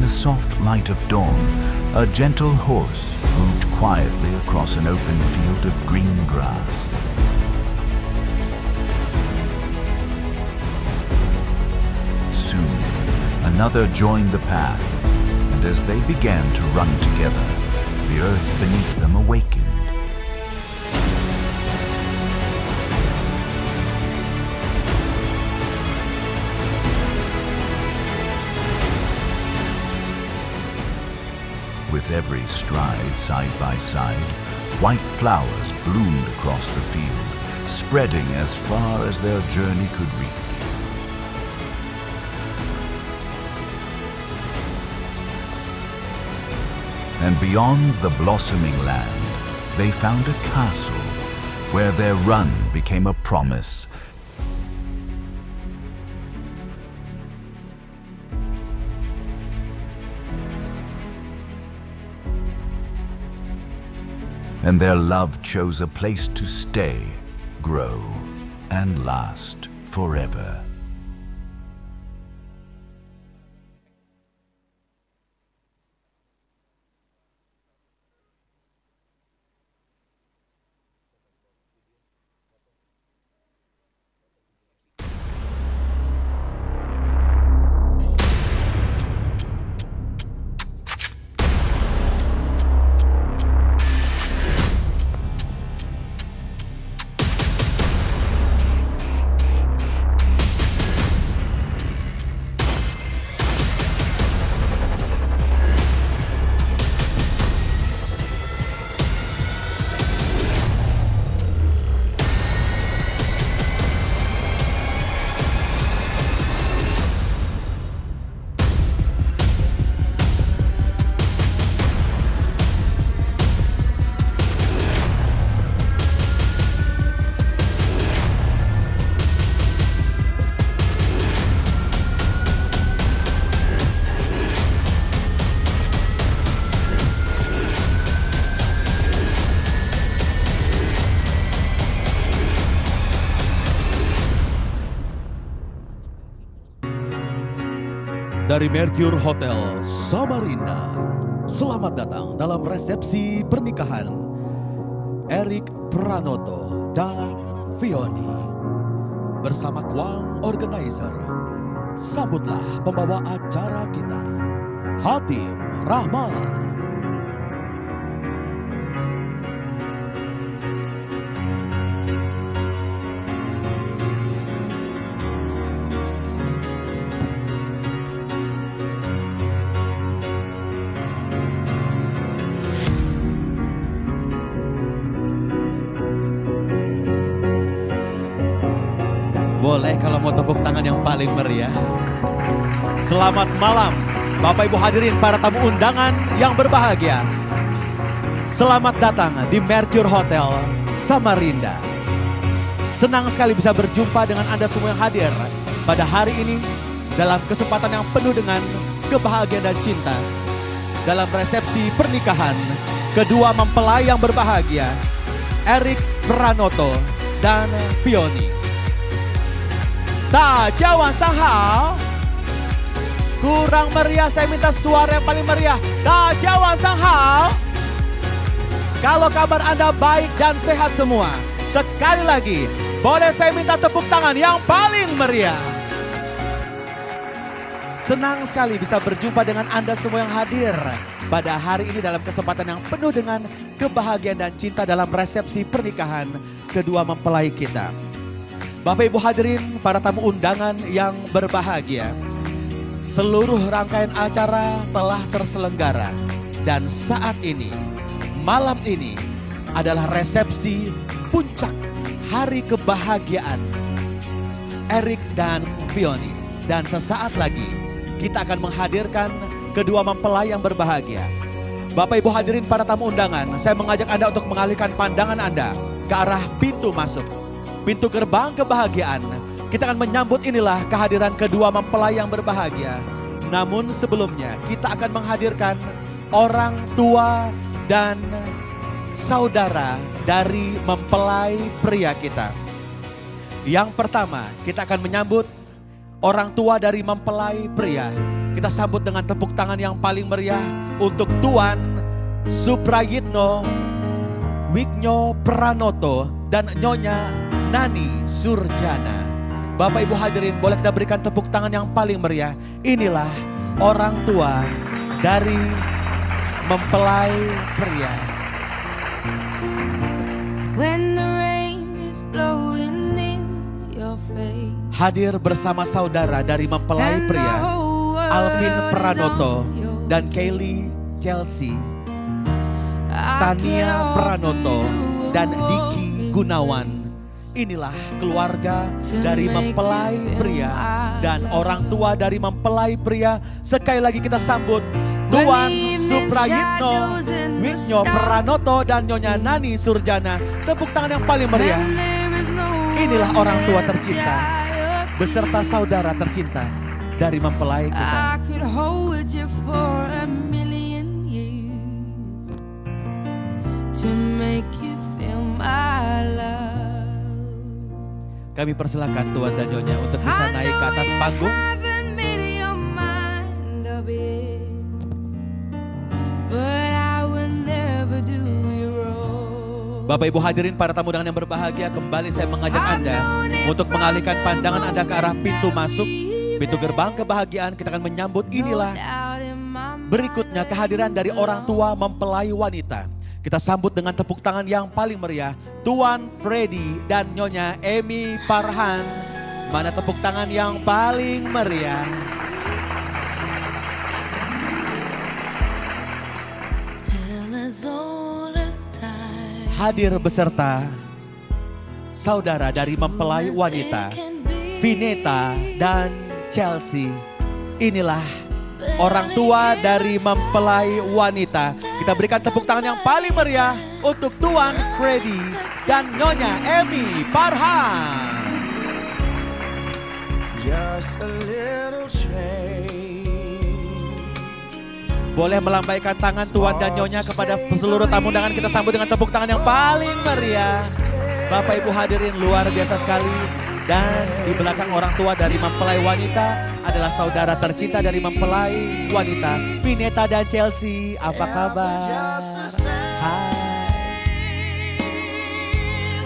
In the soft light of dawn, a gentle horse moved quietly across an open field of green grass. Soon, another joined the path, and as they began to run together, the earth beneath them awakened. With every stride side by side, white flowers bloomed across the field, spreading as far as their journey could reach. And beyond the blossoming land, they found a castle where their run became a promise. And their love chose a place to stay, grow, and last forever. Dari Mercure Hotel Samarinda, selamat datang dalam resepsi pernikahan Erik Pranoto dan Fioni. Bersama Kwang Organizer, sambutlah pembawa acara kita, Hatim Rahman. Boleh kalau mau tepuk tangan yang paling meriah. Selamat malam Bapak Ibu hadirin para tamu undangan yang berbahagia. Selamat datang di Mercure Hotel Samarinda. Senang sekali bisa berjumpa dengan Anda semua yang hadir pada hari ini dalam kesempatan yang penuh dengan kebahagiaan dan cinta. Dalam resepsi pernikahan kedua mempelai yang berbahagia, Erik Pranoto dan Fioni. 大家晚上好. Kurang meriah, saya minta suara yang paling meriah. 大家晚上好. Kalau kabar Anda baik dan sehat semua, sekali lagi, boleh saya minta tepuk tangan yang paling meriah. Senang sekali bisa berjumpa dengan Anda semua yang hadir pada hari ini dalam kesempatan yang penuh dengan kebahagiaan dan cinta dalam resepsi pernikahan kedua mempelai kita. Bapak Ibu hadirin para tamu undangan yang berbahagia, seluruh rangkaian acara telah terselenggara dan saat ini, malam ini adalah resepsi puncak hari kebahagiaan Erik dan Fioni. Dan sesaat lagi kita akan menghadirkan kedua mempelai yang berbahagia. Bapak Ibu hadirin para tamu undangan, saya mengajak Anda untuk mengalihkan pandangan Anda ke arah pintu masuk. Pintu gerbang kebahagiaan. Kita akan menyambut inilah kehadiran kedua mempelai yang berbahagia. Namun sebelumnya kita akan menghadirkan orang tua dan saudara dari mempelai pria kita. Yang pertama kita akan menyambut orang tua dari mempelai pria. Kita sambut dengan tepuk tangan yang paling meriah untuk Tuan Suprayitno Wignyo Pranoto dan Nyonya Nani Surjana. Bapak Ibu hadirin, boleh kita berikan tepuk tangan yang paling meriah. Inilah orang tua dari mempelai pria. When the rain is blowing in your face, Hadir bersama saudara dari mempelai pria, Alvin Pranoto dan Kaylee Chelsea, Tania Pranoto dan Diki Gunawan. Inilah keluarga dari mempelai pria dan orang tua dari mempelai pria. Sekali lagi kita sambut Tuan Suprayitno Wignyo Pranoto dan Nyonya Nani Surjana. Tepuk tangan yang paling meriah. Inilah orang tua tercinta beserta saudara tercinta dari mempelai kita. I could hold you for a million years to make you feel my love. Kami persilakan Tuan dan Nyonya untuk bisa naik ke atas panggung. Bapak Ibu hadirin, para tamu undangan yang berbahagia, kembali saya mengajak Anda untuk mengalihkan pandangan Anda ke arah pintu masuk, pintu gerbang kebahagiaan. Kita akan menyambut inilah berikutnya kehadiran dari orang tua mempelai wanita. Kita sambut dengan tepuk tangan yang paling meriah, Tuan Freddy dan Nyonya Emi Farhan. Mana tepuk tangan yang paling meriah? Hadir beserta saudara dari mempelai wanita, Vineta dan Chelsea. Inilah orang tua dari mempelai wanita. Kita berikan tepuk tangan yang paling meriah untuk Tuan Freddy dan Nyonya Emi Farhan. Just a little change. Boleh melambaikan tangan Tuan dan Nyonya kepada seluruh tamu undangan. Kita sambut dengan tepuk tangan yang paling meriah. Bapak Ibu hadirin, luar biasa sekali. Dan di belakang orang tua dari mempelai wanita adalah saudara tercinta dari mempelai wanita, Vineta dan Chelsea. Apa kabar? Hai.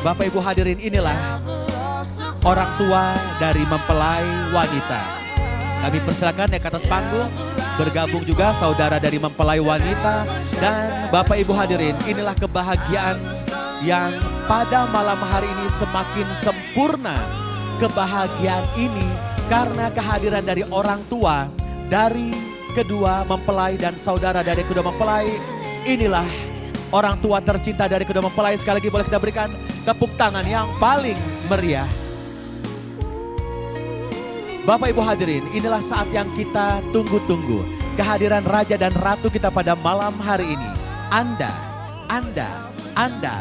Bapak Ibu hadirin, inilah orang tua dari mempelai wanita. Kami persilakan naik ke atas panggung. Bergabung juga saudara dari mempelai wanita. Dan Bapak Ibu hadirin, inilah kebahagiaan yang pada malam hari ini semakin sempurna. Kebahagiaan ini karena kehadiran dari orang tua dari kedua mempelai dan saudara dari kedua mempelai. Inilah orang tua tercinta dari kedua mempelai. Sekali lagi boleh kita berikan tepuk tangan yang paling meriah. Bapak Ibu hadirin, inilah saat yang kita tunggu-tunggu. Kehadiran Raja dan Ratu kita pada malam hari ini. Anda,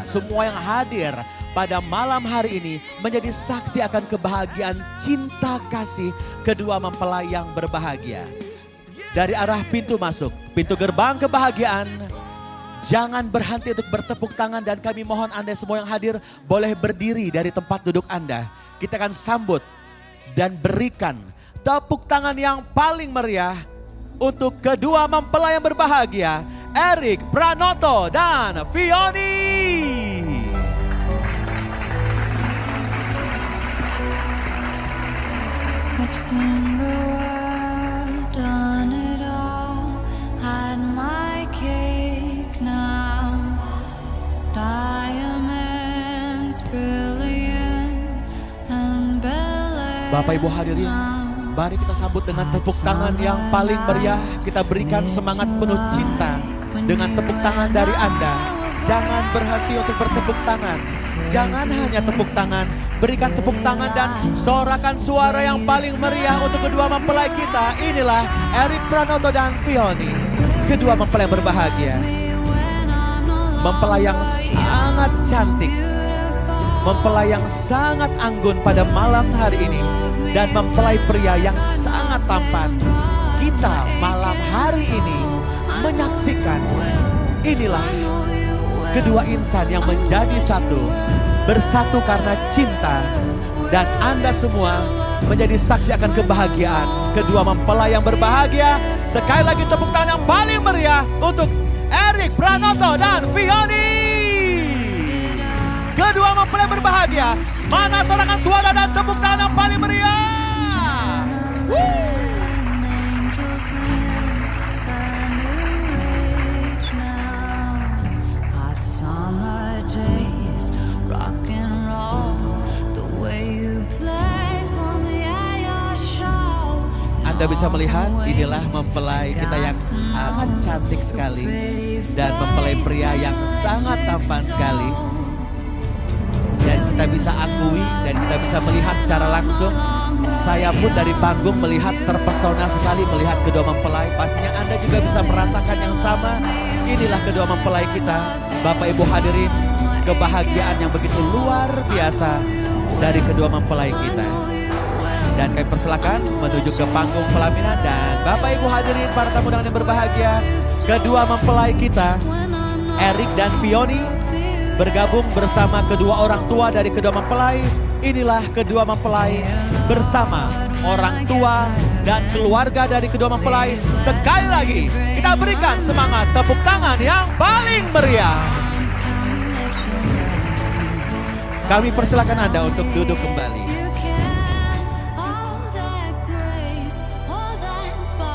semua yang hadir pada malam hari ini menjadi saksi akan kebahagiaan cinta kasih kedua mempelai yang berbahagia. Dari arah pintu masuk, pintu gerbang kebahagiaan, jangan berhenti untuk bertepuk tangan, dan kami mohon Anda semua yang hadir boleh berdiri dari tempat duduk Anda. Kita akan sambut dan berikan tepuk tangan yang paling meriah untuk kedua mempelai yang berbahagia, Eric Pranoto dan Fioni. I've seen the world, done it all, had my cake now. Diamonds brilliant and ballet. Bapak Ibu hadirin, mari kita sambut dengan tepuk tangan yang paling meriah. Kita berikan semangat penuh cinta dengan tepuk tangan dari Anda. Jangan berhenti untuk bertepuk tangan. Jangan hanya tepuk tangan, berikan tepuk tangan dan sorakan suara yang paling meriah untuk kedua mempelai kita. Inilah Eric Pranoto dan Fioni, kedua mempelai yang berbahagia. Mempelai yang sangat cantik, mempelai yang sangat anggun pada malam hari ini, dan mempelai pria yang sangat tampan. Kita malam hari ini menyaksikan inilah kedua insan yang menjadi satu, bersatu karena cinta. Dan Anda semua menjadi saksi akan kebahagiaan kedua mempelai yang berbahagia. Sekali lagi tepuk tangan yang paling meriah untuk Erik Pranoto dan Vioni. Kedua mempelai berbahagia. Mana sorakan suara dan tepuk tangan yang paling meriah. Hot summer days, rock and roll, the way you play for me at your show. Anda bisa melihat inilah mempelai kita yang sangat cantik sekali dan mempelai pria yang sangat tampan sekali. Dan kita bisa akui dan kita bisa melihat secara langsung. Saya pun dari panggung melihat terpesona sekali melihat kedua mempelai. Pastinya Anda juga bisa merasakan yang sama. Inilah kedua mempelai kita. Bapak Ibu hadirin, kebahagiaan yang begitu luar biasa dari kedua mempelai kita. Dan kami persilakan menuju ke panggung pelaminan. Dan Bapak Ibu hadirin, para tamu undangan yang berbahagia, kedua mempelai kita, Erik dan Vioni, bergabung bersama kedua orang tua dari kedua mempelai. Inilah kedua mempelai bersama orang tua dan keluarga dari kedua mempelai. Sekali lagi kita berikan semangat tepuk tangan yang paling meriah. Kami persilakan Anda untuk duduk kembali.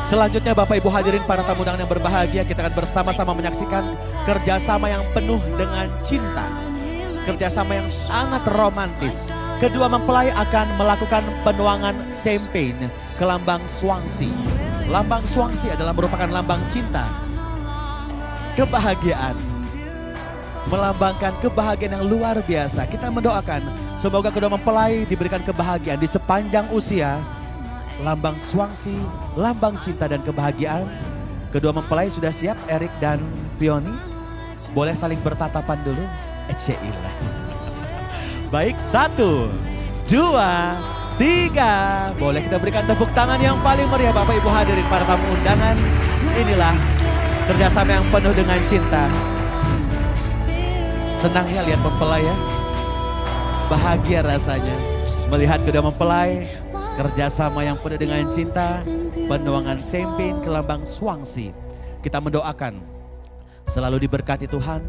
Selanjutnya Bapak Ibu hadirin, para tamu undangan yang berbahagia, kita akan bersama-sama menyaksikan kerjasama yang penuh dengan cinta. Kerjasama yang sangat romantis. Kedua mempelai akan melakukan penuangan champagne ke lambang Swansea. Lambang Swansea adalah merupakan lambang cinta, kebahagiaan. Melambangkan kebahagiaan yang luar biasa. Kita mendoakan semoga kedua mempelai diberikan kebahagiaan di sepanjang usia. Lambang Swansea, lambang cinta dan kebahagiaan. Kedua mempelai sudah siap, Erik dan Vioni. Boleh saling bertatapan dulu. Eceilah. Baik, 1, 2, 3. Boleh kita berikan tepuk tangan yang paling meriah Bapak Ibu hadirin, para tamu undangan. Inilah kerjasama yang penuh dengan cinta. Senangnya lihat mempelai ya. Bahagia rasanya melihat kedua mempelai. Kerjasama yang penuh dengan cinta, penuangan champagne ke lambang Swansea. Kita mendoakan selalu diberkati Tuhan,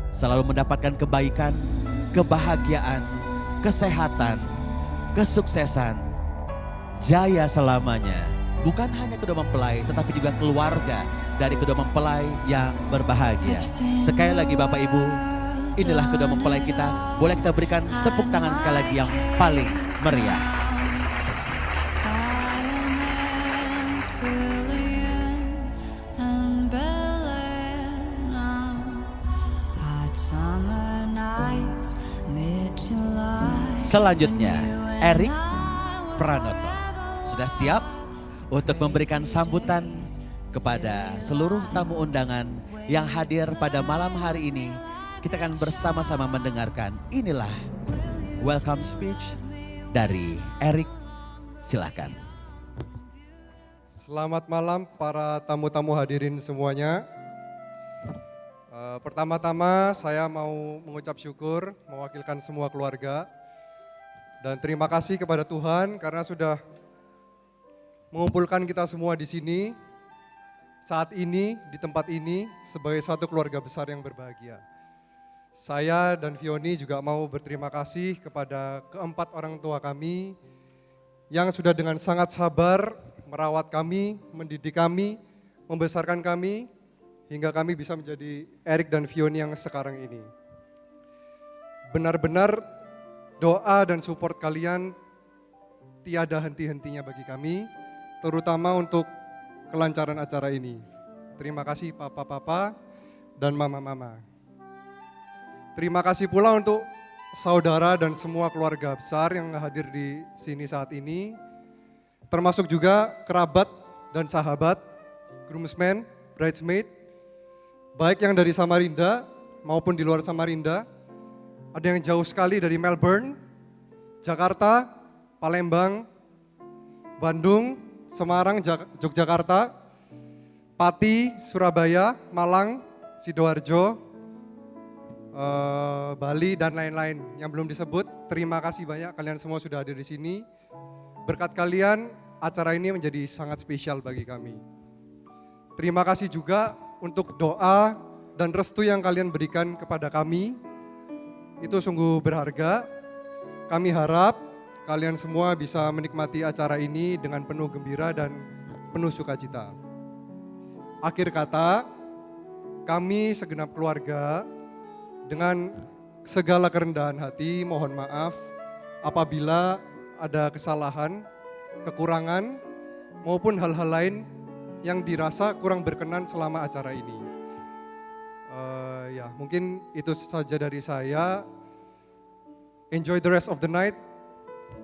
selalu mendapatkan kebaikan, kebahagiaan, kesehatan, kesuksesan, jaya selamanya. Bukan hanya kedua mempelai, tetapi juga keluarga dari kedua mempelai yang berbahagia. Sekali lagi Bapak Ibu, inilah kedua mempelai kita. Boleh kita berikan tepuk tangan sekali lagi yang paling meriah. Selanjutnya, Erik Pranoto sudah siap untuk memberikan sambutan kepada seluruh tamu undangan yang hadir pada malam hari ini. Kita akan bersama-sama mendengarkan. Inilah welcome speech dari Erik. Silakan. Selamat malam para tamu-tamu hadirin semuanya. Pertama-tama saya mau mengucap syukur mewakilkan semua keluarga. Dan terima kasih kepada Tuhan karena sudah mengumpulkan kita semua di sini, saat ini, di tempat ini sebagai satu keluarga besar yang berbahagia. Saya dan Vioni juga mau berterima kasih kepada keempat orang tua kami yang sudah dengan sangat sabar merawat kami, mendidik kami, membesarkan kami, hingga kami bisa menjadi Erik dan Vioni yang sekarang ini. Benar-benar doa dan support kalian tiada henti-hentinya bagi kami, terutama untuk kelancaran acara ini. Terima kasih papa-papa dan mama-mama. Terima kasih pula untuk saudara dan semua keluarga besar yang hadir di sini saat ini, termasuk juga kerabat dan sahabat, groomsmen, bridesmaid, baik yang dari Samarinda maupun di luar Samarinda. Ada yang jauh sekali dari Melbourne, Jakarta, Palembang, Bandung, Semarang, Yogyakarta, Pati, Surabaya, Malang, Sidoarjo, Bali dan lain-lain yang belum disebut. Terima kasih banyak kalian semua sudah hadir di sini. Berkat kalian, acara ini menjadi sangat spesial bagi kami. Terima kasih juga untuk doa dan restu yang kalian berikan kepada kami. Itu sungguh berharga. Kami harap kalian semua bisa menikmati acara ini dengan penuh gembira dan penuh sukacita. Akhir kata, kami segenap keluarga dengan segala kerendahan hati mohon maaf apabila ada kesalahan, kekurangan, maupun hal-hal lain yang dirasa kurang berkenan selama acara ini. Ya, mungkin itu saja dari saya. Enjoy the rest of the night.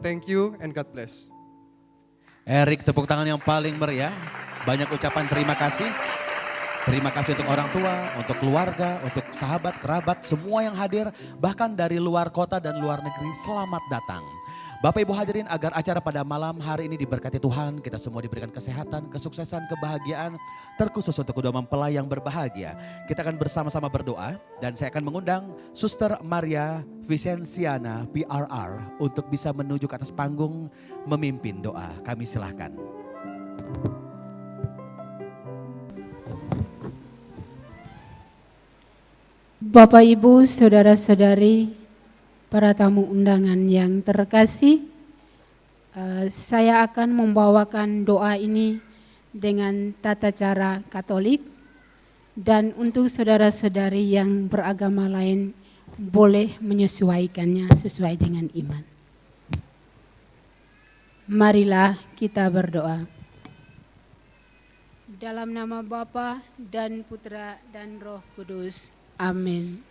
Thank you and God bless. Erik, tepuk tangan yang paling meriah. Banyak ucapan terima kasih. Terima kasih untuk orang tua, untuk keluarga, untuk sahabat, kerabat, semua yang hadir. Bahkan dari luar kota dan luar negeri, selamat datang. Bapak Ibu hadirin, agar acara pada malam hari ini diberkati Tuhan, kita semua diberikan kesehatan, kesuksesan, kebahagiaan, terkhusus untuk kedua mempelai yang berbahagia. Kita akan bersama-sama berdoa dan saya akan mengundang Suster Maria Vicenciana PRR untuk bisa menuju ke atas panggung memimpin doa. Kami silahkan. Bapak, Ibu, Saudara-saudari, para tamu undangan yang terkasih, saya akan membawakan doa ini dengan tata cara Katolik, dan untuk saudara-saudari yang beragama lain boleh menyesuaikannya sesuai dengan iman. Marilah kita berdoa. Dalam nama Bapa dan Putra dan Roh Kudus. Amin.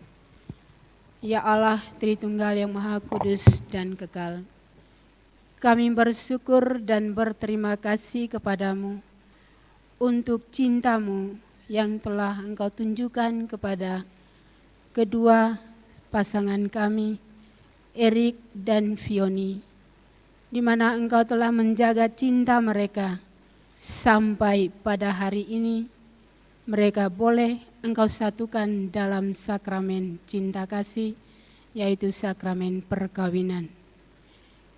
Ya Allah Tritunggal yang Maha Kudus dan Kekal, kami bersyukur dan berterima kasih kepadamu untuk cintamu yang telah Engkau tunjukkan kepada kedua pasangan kami, Erik dan Fioni, di mana Engkau telah menjaga cinta mereka sampai pada hari ini mereka boleh Engkau satukan dalam sakramen cinta kasih, yaitu sakramen perkawinan.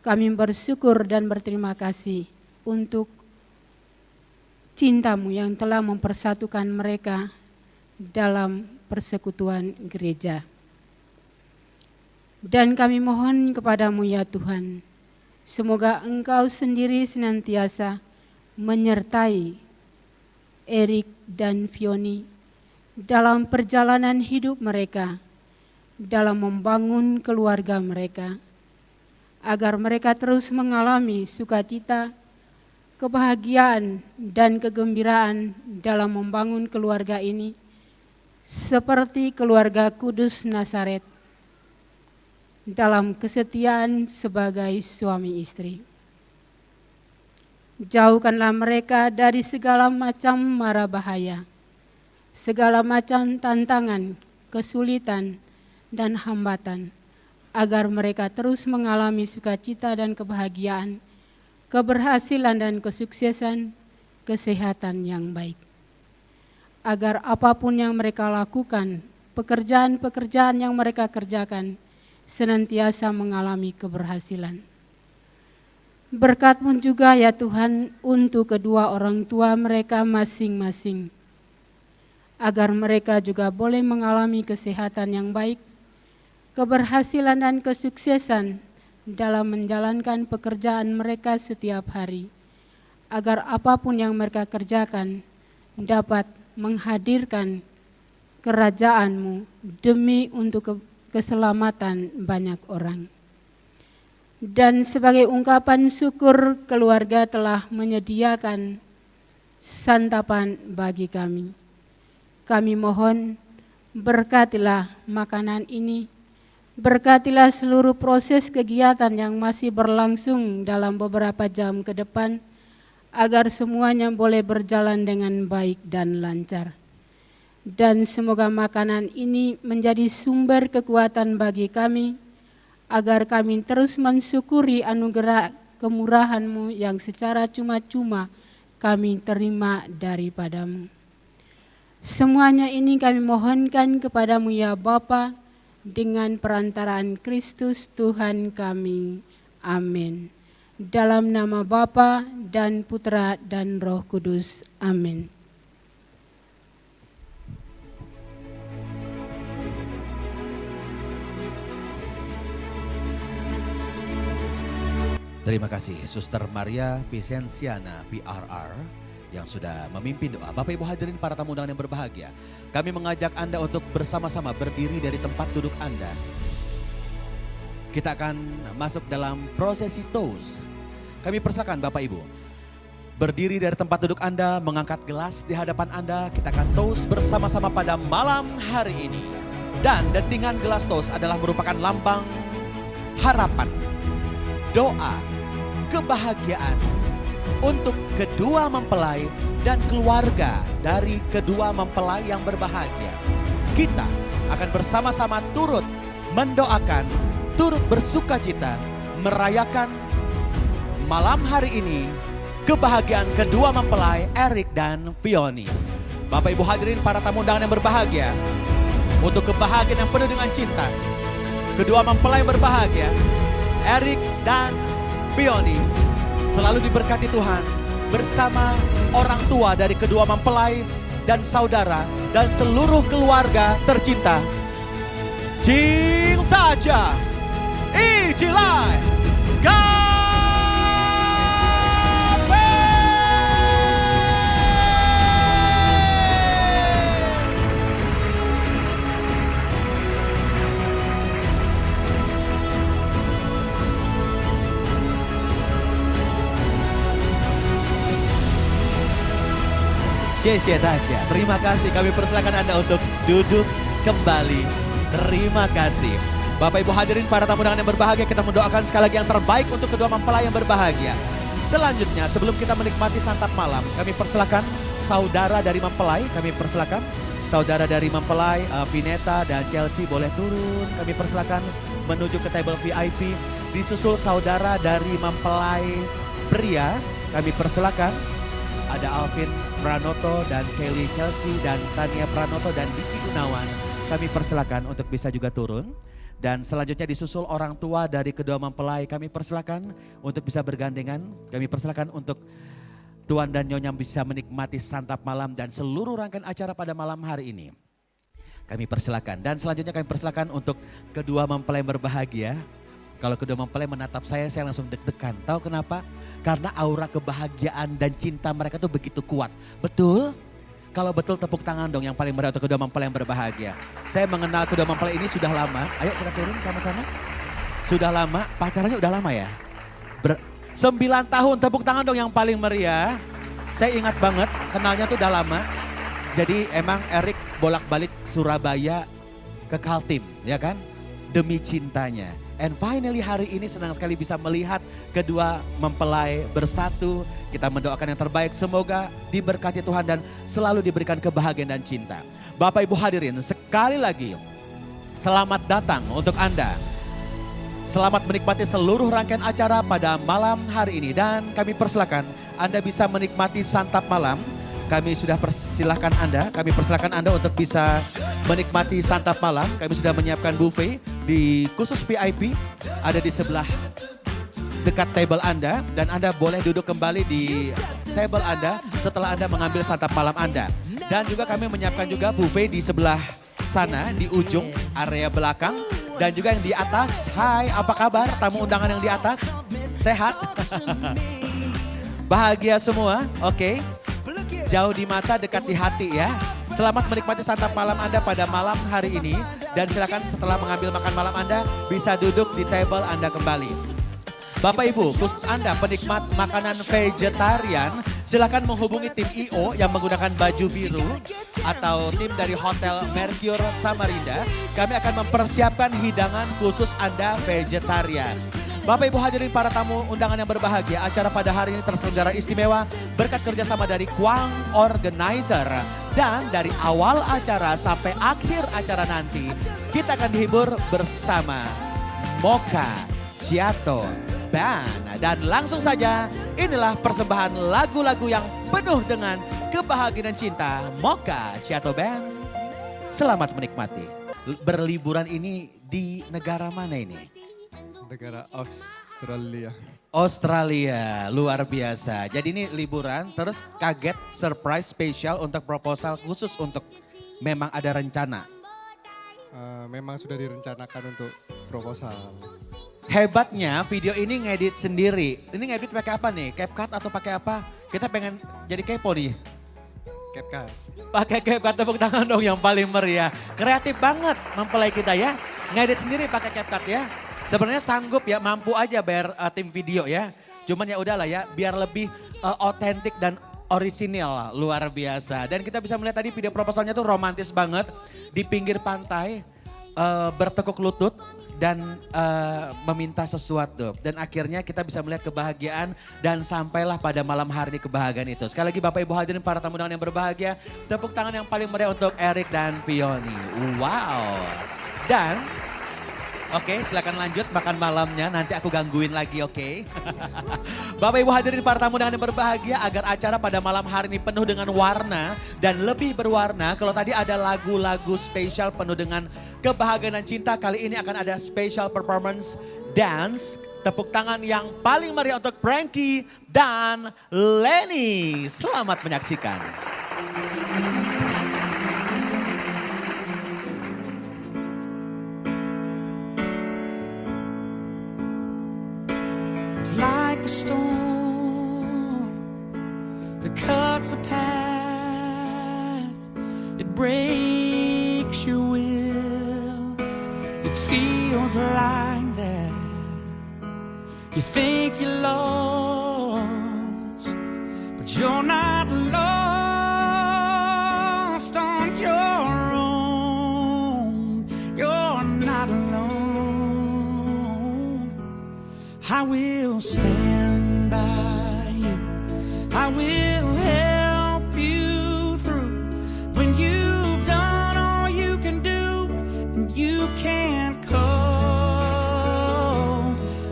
Kami bersyukur dan berterima kasih untuk cintamu yang telah mempersatukan mereka dalam persekutuan gereja. Dan kami mohon kepadamu ya Tuhan, semoga Engkau sendiri senantiasa menyertai Erik dan Fioni dalam perjalanan hidup mereka, dalam membangun keluarga mereka, agar mereka terus mengalami sukacita, kebahagiaan, dan kegembiraan dalam membangun keluarga ini, seperti keluarga Kudus Nazaret, dalam kesetiaan sebagai suami istri. Jauhkanlah mereka dari segala macam mara bahaya, segala macam tantangan, kesulitan, dan hambatan, agar mereka terus mengalami sukacita dan kebahagiaan, keberhasilan dan kesuksesan, kesehatan yang baik. Agar apapun yang mereka lakukan, pekerjaan-pekerjaan yang mereka kerjakan, senantiasa mengalami keberhasilan. Berkat-Mu juga ya Tuhan untuk kedua orang tua mereka masing-masing, agar mereka juga boleh mengalami kesehatan yang baik, keberhasilan dan kesuksesan dalam menjalankan pekerjaan mereka setiap hari, agar apapun yang mereka kerjakan dapat menghadirkan kerajaan-Mu demi untuk keselamatan banyak orang. Dan sebagai ungkapan syukur, keluarga telah menyediakan santapan bagi kami. Kami mohon berkatilah makanan ini, berkatilah seluruh proses kegiatan yang masih berlangsung dalam beberapa jam ke depan, agar semuanya boleh berjalan dengan baik dan lancar. Dan semoga makanan ini menjadi sumber kekuatan bagi kami, agar kami terus mensyukuri anugerah kemurahan-Mu yang secara cuma-cuma kami terima daripada-Mu. Semuanya ini kami mohonkan kepadamu ya Bapa, dengan perantaraan Kristus Tuhan kami. Amin. Dalam nama Bapa dan Putra dan Roh Kudus. Amin. Terima kasih Suster Maria Vicenciana PRR yang sudah memimpin doa. Bapak Ibu hadirin para tamu undangan yang berbahagia, kami mengajak Anda untuk bersama-sama berdiri dari tempat duduk Anda. Kita akan masuk dalam prosesi toast. Kami persilakan Bapak Ibu berdiri dari tempat duduk Anda, mengangkat gelas di hadapan Anda. Kita akan toast bersama-sama pada malam hari ini. Dan dentingan gelas toast adalah merupakan lambang harapan, doa, kebahagiaan untuk kedua mempelai dan keluarga dari kedua mempelai yang berbahagia. Kita akan bersama-sama turut mendoakan, turut bersukacita merayakan malam hari ini kebahagiaan kedua mempelai Eric dan Fioni. Bapak Ibu hadirin para tamu undangan yang berbahagia, untuk kebahagiaan yang penuh dengan cinta, kedua mempelai berbahagia Eric dan Fioni selalu diberkati Tuhan bersama orang tua dari kedua mempelai dan saudara dan seluruh keluarga tercinta. Cinta aja, ijilai, terima kasih. Kami persilakan Anda untuk duduk kembali. Terima kasih. Bapak Ibu hadirin para tamu undangan yang berbahagia, kita mendoakan sekali lagi yang terbaik untuk kedua mempelai yang berbahagia. Selanjutnya sebelum kita menikmati santap malam, kami persilakan saudara dari mempelai, saudara dari mempelai Vineta dan Chelsea boleh turun. Kami persilakan menuju ke table VIP. Disusul saudara dari mempelai pria, kami persilakan ada Alvin Pranoto dan Kelly Chelsea dan Tania Pranoto dan Diki Gunawan. Kami persilakan untuk bisa juga turun. Dan selanjutnya disusul orang tua dari kedua mempelai. Kami persilakan untuk bisa bergandengan. Kami persilakan untuk Tuan dan Nyonya bisa menikmati santap malam dan seluruh rangkaian acara pada malam hari ini. Kami persilakan. Dan selanjutnya kami persilakan untuk kedua mempelai berbahagia. Kalau kedua mempelai menatap saya langsung deg-degan. Tahu kenapa? Karena aura kebahagiaan dan cinta mereka tuh begitu kuat. Betul? Kalau betul tepuk tangan dong yang paling meriah untuk kedua mempelai yang berbahagia. Saya mengenal kedua mempelai ini sudah lama. Ayo kita turun sama-sama. Sudah lama, pacarannya udah lama ya? 9 tahun, tepuk tangan dong yang paling meriah. Saya ingat banget, kenalnya tuh udah lama. Jadi emang Eric bolak-balik Surabaya ke Kaltim, ya kan? Demi cintanya. And finally hari ini senang sekali bisa melihat kedua mempelai bersatu. Kita mendoakan yang terbaik, semoga diberkati Tuhan dan selalu diberikan kebahagiaan dan cinta. Bapak Ibu hadirin, sekali lagi selamat datang untuk Anda. Selamat menikmati seluruh rangkaian acara pada malam hari ini. Dan kami persilakan Anda bisa menikmati santap malam. Kami sudah persilahkan Anda, kami persilakan Anda untuk bisa menikmati santap malam. Kami sudah menyiapkan buffet di khusus VIP, ada di sebelah dekat table Anda. Dan Anda boleh duduk kembali di table Anda setelah Anda mengambil santap malam Anda. Dan juga kami menyiapkan juga buffet di sebelah sana, di ujung area belakang. Dan juga yang di atas, hai apa kabar tamu undangan yang di atas? Sehat? Bahagia semua? Oke. Jauh di mata, dekat di hati ya. Selamat menikmati santap malam Anda pada malam hari ini. Dan silakan setelah mengambil makan malam Anda bisa duduk di table Anda kembali. Bapak Ibu, khusus Anda penikmat makanan vegetarian, silakan menghubungi tim IO yang menggunakan baju biru atau tim dari Hotel Mercure Samarinda. Kami akan mempersiapkan hidangan khusus Anda vegetarian. Bapak Ibu hadirin para tamu undangan yang berbahagia, acara pada hari ini terselenggara istimewa berkat kerjasama dari Kwang Organizer. Dan dari awal acara sampai akhir acara nanti, kita akan dihibur bersama Mocha Chiato Band. Dan langsung saja, inilah persembahan lagu-lagu yang penuh dengan kebahagiaan dan cinta. Mocha Chiato Band, selamat menikmati. Berliburan ini di negara mana ini? Negara Australia. Australia, luar biasa. Jadi ini liburan, terus kaget, surprise, spesial untuk proposal khusus untuk memang ada rencana. Memang sudah direncanakan untuk proposal. Hebatnya video ini ngedit sendiri. Ini ngedit pakai apa nih? CapCut atau pakai apa? Kita pengen jadi kepo nih. CapCut. Pakai CapCut, tepuk tangan dong yang paling meriah. Kreatif banget mempelai kita ya. Ngedit sendiri pakai CapCut ya. Sebenarnya sanggup ya, mampu aja bayar tim video ya. Cuman ya udahlah ya, biar lebih otentik dan orisinil, luar biasa. Dan kita bisa melihat tadi video proposalnya tuh romantis banget. Di pinggir pantai, bertekuk lutut dan meminta sesuatu. Dan akhirnya kita bisa melihat kebahagiaan dan sampailah pada malam hari ini kebahagiaan itu. Sekali lagi Bapak Ibu hadirin para tamu undangan yang berbahagia, tepuk tangan yang paling meriah untuk Erik dan Pioni. Wow. Dan oke, silakan lanjut makan malamnya, nanti aku gangguin lagi, oke? Bapak Ibu hadirin para tamu undangan yang berbahagia, agar acara pada malam hari ini penuh dengan warna dan lebih berwarna. Kalau tadi ada lagu-lagu spesial penuh dengan kebahagiaan dan cinta, kali ini akan ada special performance dance. Tepuk tangan yang paling meriah untuk Frankie dan Lenny. Selamat menyaksikan. It's like a storm that cuts a path. It breaks your will. It feels like that. You think you're lost, but you're not lost on your own. You're not alone. I will stand by you. I will help you through when you've done all you can do and you can't cope.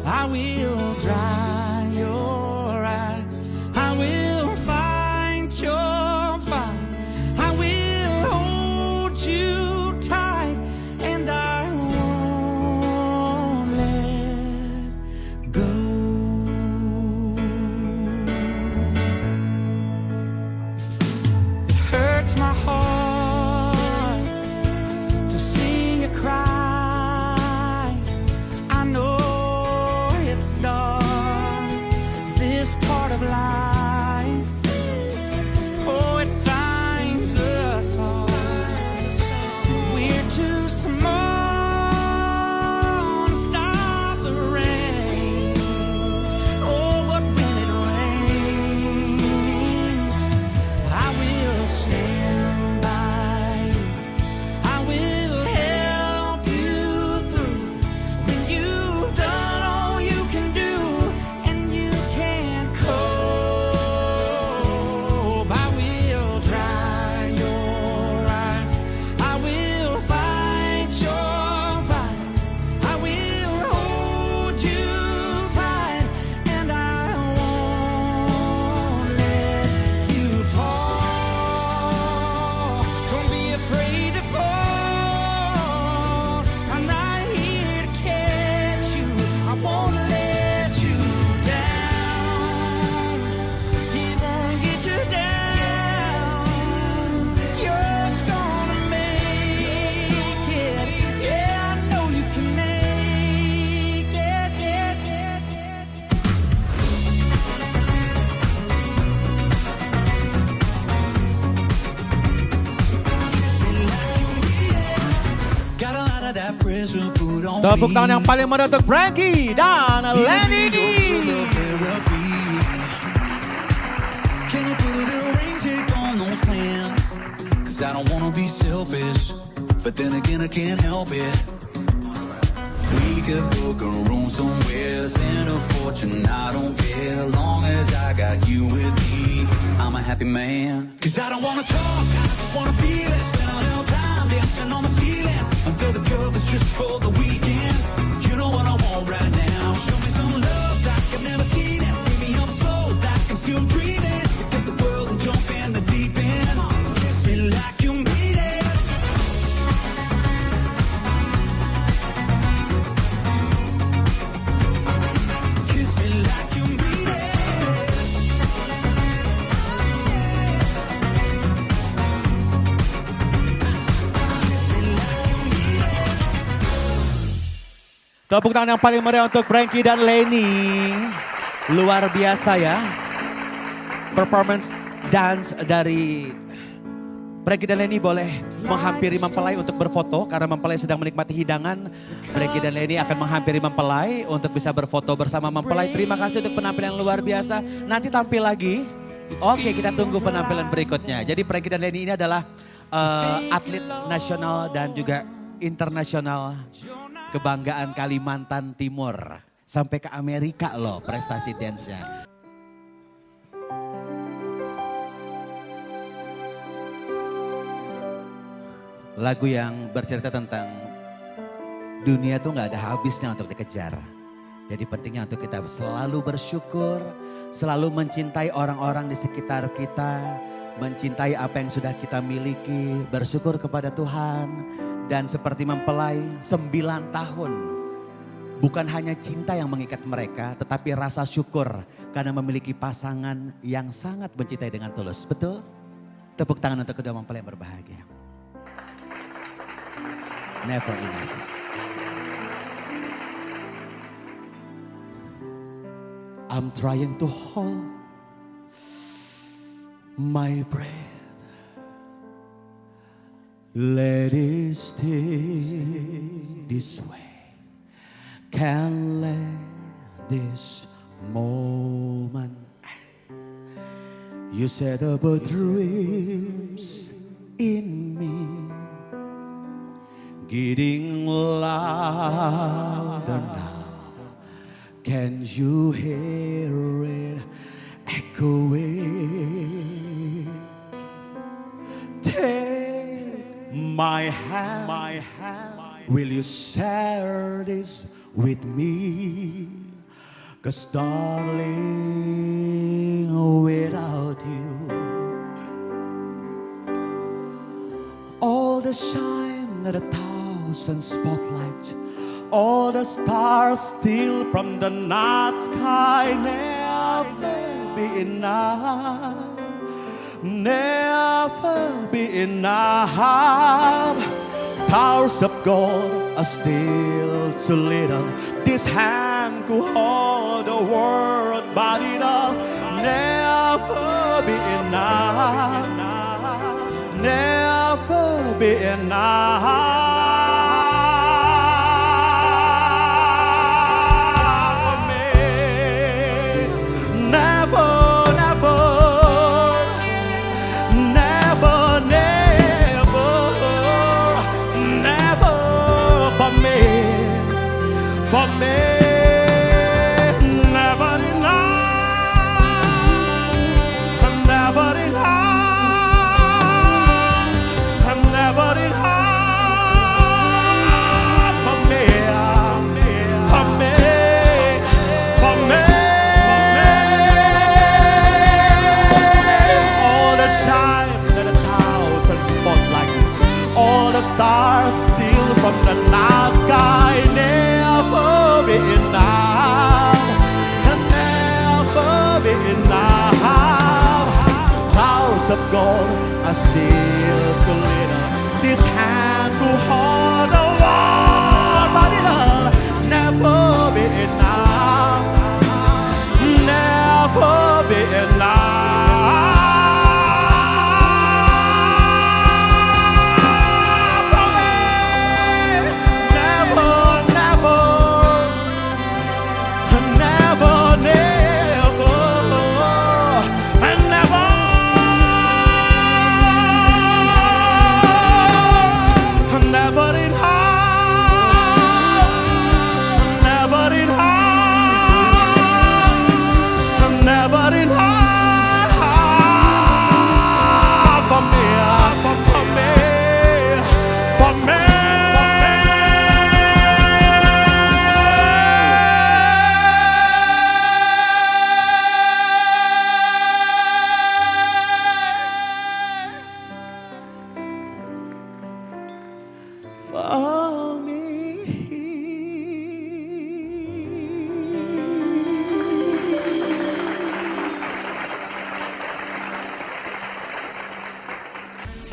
I will dry your eyes. I will fight your fight. I will hold you tight and I won't let go. It hurts my heart to see you cry. I know it's dark, this part of life. Oh, it finds us all. We're too small to stop the rain. Oh, but when it rains, I will stand by you. I will help you through when you've done all you can do and you can't cope. I will dry your eyes. I will fight your fight. I will hold you tight and I won't let you fall. Don't be afraid to fall. I'm right here to catch you. I won't let you down. It won't get you down. You're gonna make it. Yeah, I know you can make it. Got a lot of that pressure put on Tepuk me. tangan yang paling meriah untuk Frankie dan Lenny. Can you put a little rain check on those plans? 'Cause I don't wanna be selfish, but then again I can't help it. We could book a room somewhere, spend a fortune, I don't care. Long as I got you with me, I'm a happy man. 'Cause I don't wanna talk, I just wanna feel it. Spend a little time dancing on the ceiling until the covers just for the weekend. You know what I want right now. Show me some love like I've never seen it. Give me up so that I'm still dreaming. Forget the world and jump in the deep end. Kiss me like you mean it. Kiss me like Tepuk tangan yang paling meriah untuk Frankie dan Leni. Luar biasa ya. Performance dance dari Frankie dan Leni boleh menghampiri mempelai untuk berfoto karena mempelai sedang menikmati hidangan. Frankie dan Leni akan menghampiri mempelai untuk bisa berfoto bersama mempelai. Terima kasih untuk penampilan yang luar biasa. Nanti tampil lagi. Oke, kita tunggu penampilan berikutnya. Jadi Frankie dan Leni ini adalah atlet nasional dan juga internasional kebanggaan Kalimantan Timur. Sampai ke Amerika loh prestasi dance-nya. Lagu yang bercerita tentang dunia tuh gak ada habisnya untuk dikejar. Jadi pentingnya untuk kita selalu bersyukur, selalu mencintai orang-orang di sekitar kita, mencintai apa yang sudah kita miliki, bersyukur kepada Tuhan. Dan seperti mempelai 9 tahun, bukan hanya cinta yang mengikat mereka, tetapi rasa syukur karena memiliki pasangan yang sangat mencintai dengan tulus. Betul? Tepuk tangan untuk kedua mempelai yang berbahagia. Never enough. I'm trying to hold my breath. Let it stay this way. Can't let this moment. You set up dreams in me. Getting louder now. Can you hear it echoing? Take my hand, will you share this with me? 'Cause darling, without you, all the shine that a thousand spotlights, all the stars steal from the night sky, never be enough, never be enough. Towers of gold are still too little. This hand could hold the world, but it'll never be enough, never be enough. For me, never enough, never enough, never enough. For me, for me, for me. All the shine that a thousand spotlights, all the stars steal from the night sky. Never be enough, never be enough. Towers of gold are still too little. This hand could hold the world, but it'll never be enough, never be enough.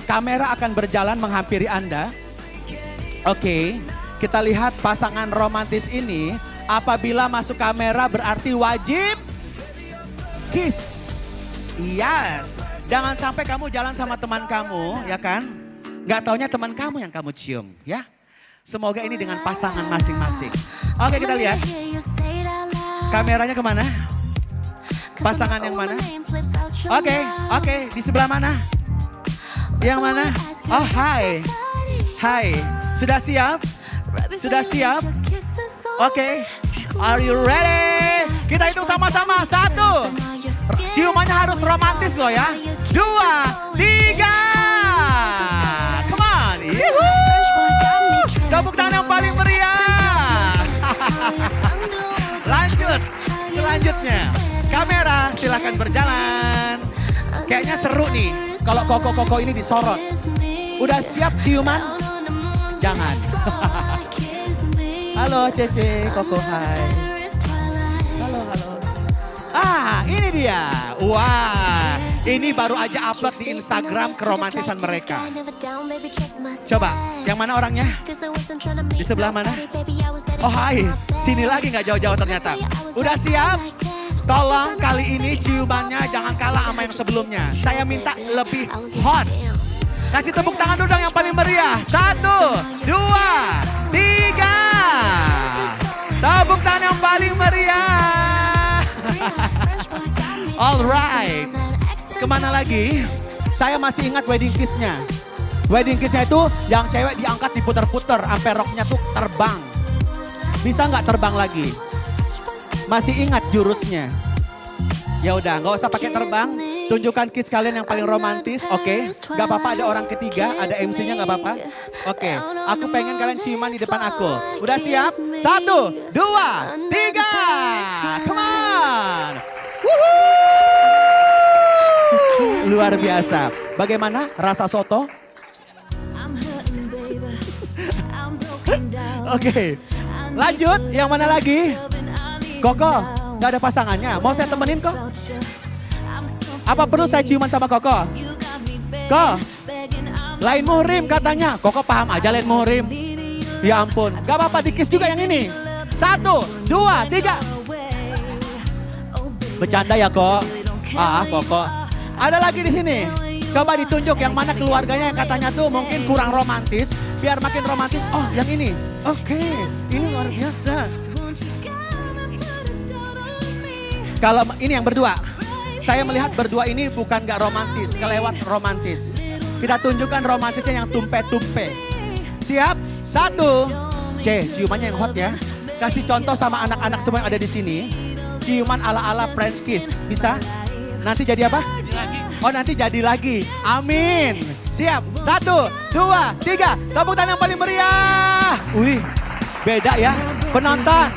Kamera akan berjalan menghampiri Anda. Oke, Kita lihat pasangan romantis ini, apabila masuk kamera berarti wajib kiss. Yes. Jangan sampai kamu jalan sama teman kamu, ya kan? Gak taunya teman kamu yang kamu cium, ya. Semoga ini dengan pasangan masing-masing. Oke, kita lihat. Kameranya kemana? Pasangan yang mana? Oke, di sebelah mana? Yang mana? Oh, hai. Hai, sudah siap? Sudah siap? Oke, are you ready? Kita hitung sama-sama. 1. Ciumannya harus romantis loh ya. 2, 3. Come on. Tepuk tangan yang paling meriah. Lanjut. Selanjutnya. Kamera silakan berjalan. Kayaknya seru nih kalau koko-koko ini disorot. Udah siap ciuman? Jangan. Halo Cece, Koko, hai. Halo. Ini dia. Wah, ini baru aja upload di Instagram keromantisan mereka. Coba, yang mana orangnya? Di sebelah mana? Oh hai, sini lagi nggak jauh-jauh ternyata. Udah siap? Tolong kali ini ciumannya jangan kalah sama yang sebelumnya. Saya minta lebih hot. Kasih tepuk tangan dulu dong yang paling meriah. 1, 2, 3. Tepuk tangan yang paling meriah. Alright. Kemana lagi? Saya masih ingat wedding kiss-nya. Wedding kiss-nya itu yang cewek diangkat diputer-puter sampai roknya tuh terbang. Bisa nggak terbang lagi? Masih ingat jurusnya? Ya udah, nggak usah pakai terbang. Tunjukkan kiss kalian yang paling romantis, oke? Gak apa-apa ada orang ketiga, ada MC-nya gak apa-apa. Oke, aku pengen kalian ciuman di depan aku. Udah siap? 1, 2, 3. Come on! Woohoo! Luar biasa. Bagaimana rasa soto? Oke, lanjut. Yang mana lagi? Koko, gak ada pasangannya. Mau saya temenin kok? Apa perlu saya ciuman sama Koko? Kok? Lain muhrim katanya. Koko paham aja lain muhrim. Ya ampun. Gak apa-apa dikis juga yang ini. 1, 2, 3. Bercanda ya kok. Koko. Ada lagi di sini. Coba ditunjuk yang mana keluarganya yang katanya tuh mungkin kurang romantis. Biar makin romantis. Oh yang ini. Oke. Ini luar biasa. Kalau ini yang berdua. Saya melihat berdua ini bukan gak romantis, kelewat romantis. Kita tunjukkan romantisnya yang tumpe-tumpe. Siap? 1. Ciumannya yang hot ya. Kasih contoh sama anak-anak semua yang ada di sini. Ciuman ala-ala French kiss. Bisa? Nanti jadi apa? Oh nanti jadi lagi. Amin. Siap? 1, 2, 3. Tepuk tangan yang paling meriah. Wih, beda ya. Penonton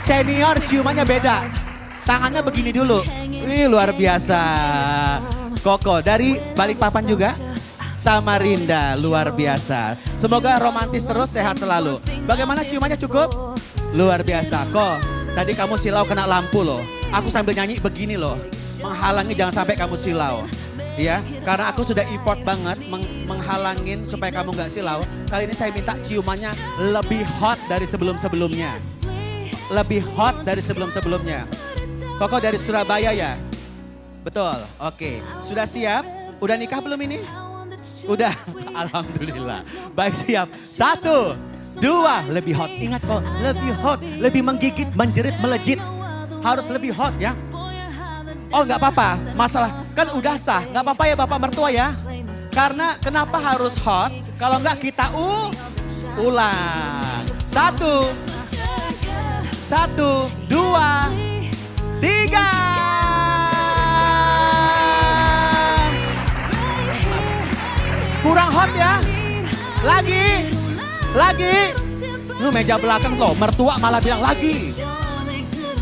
senior ciumannya beda. Tangannya begini dulu. Wih luar biasa. Koko dari Balikpapan juga. Samarinda luar biasa. Semoga romantis terus, sehat selalu. Bagaimana ciumannya cukup? Luar biasa. Kok tadi kamu silau kena lampu loh. Aku sambil nyanyi begini loh. Menghalangi jangan sampai kamu silau. Ya, karena aku sudah effort banget menghalangin supaya kamu gak silau. Kali ini saya minta ciumannya lebih hot dari sebelum-sebelumnya. Lebih hot dari sebelum-sebelumnya. Koko dari Surabaya ya? Betul, oke. Sudah siap? Udah nikah belum ini? Udah, alhamdulillah. Baik siap, 1, 2, lebih hot. Ingat kok, lebih hot, lebih menggigit, menjerit, melejit. Harus lebih hot ya. Oh nggak apa-apa, masalah kan udah sah. Nggak apa-apa ya Bapak Mertua ya. Karena kenapa harus hot? Kalau nggak kita ulang. 1, 2, 3. Kurang hot ya. Lagi. Lu meja belakang tuh, mertua malah bilang lagi.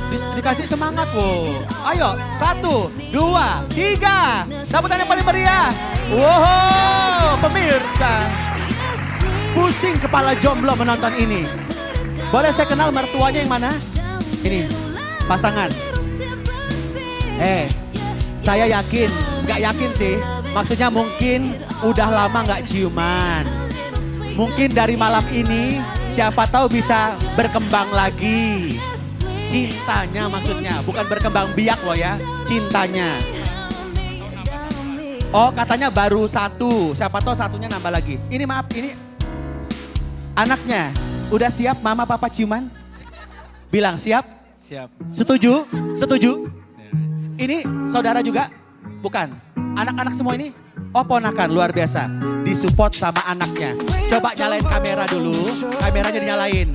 Dikasih semangat loh. Ayo, 1, 2, 3. Tepuk tangan yang paling meriah. Wow, pemirsa. Pusing kepala jomblo menonton ini. Boleh saya kenal mertuanya yang mana? Ini, pasangan. Saya yakin, gak yakin sih. Maksudnya mungkin udah lama gak ciuman. Mungkin dari malam ini Siapa tahu bisa berkembang lagi. Cintanya maksudnya, bukan berkembang biak loh ya, cintanya. Oh katanya baru satu, siapa tahu satunya nambah lagi. Ini maaf, ini anaknya. Udah siap mama papa ciuman? Bilang siap? Siap. Setuju? Setuju? Ini saudara juga? Bukan. Anak-anak semua ini? Oh ponakan, luar biasa. Disupport sama anaknya. Coba nyalain kamera dulu. Kameranya dinyalain.